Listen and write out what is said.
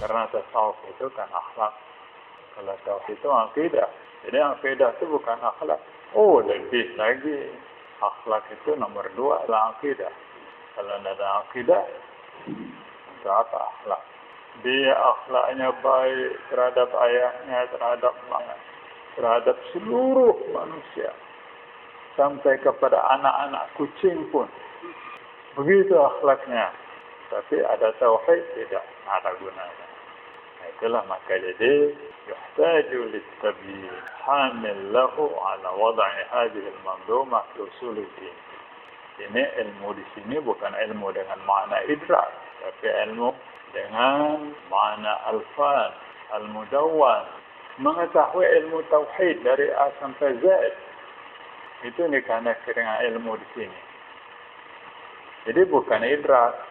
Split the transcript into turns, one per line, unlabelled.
Karena tasawuf itu kan akhlak. Kalau tauhid itu akidah. Jadi akidah itu bukan akhlak. Oh, lebih lagi. Akhlak itu nomor 2 adalah akidah. Kalau tidak ada akidah, itu apa akhlak? Dia akhlaknya baik terhadap ayahnya, terhadap seluruh manusia. Sampai kepada anak-anak kucing pun. Begitu akhlaknya. Tapi ada tauhid, tidak ada gunanya. Itulah maka jadi yuhtaju lit-tabyin hamil lahu ala wad'i hadhihi al-manzumah fi usul ad-din. Ini ilmu di sini bukan ilmu dengan makna idrak, tapi ilmu dengan makna alfaz, al-mudawwan, mengetahui ilmu tauhid dari A sampai Z. Itu dikatakan ilmu di sini. Jadi bukan idrak.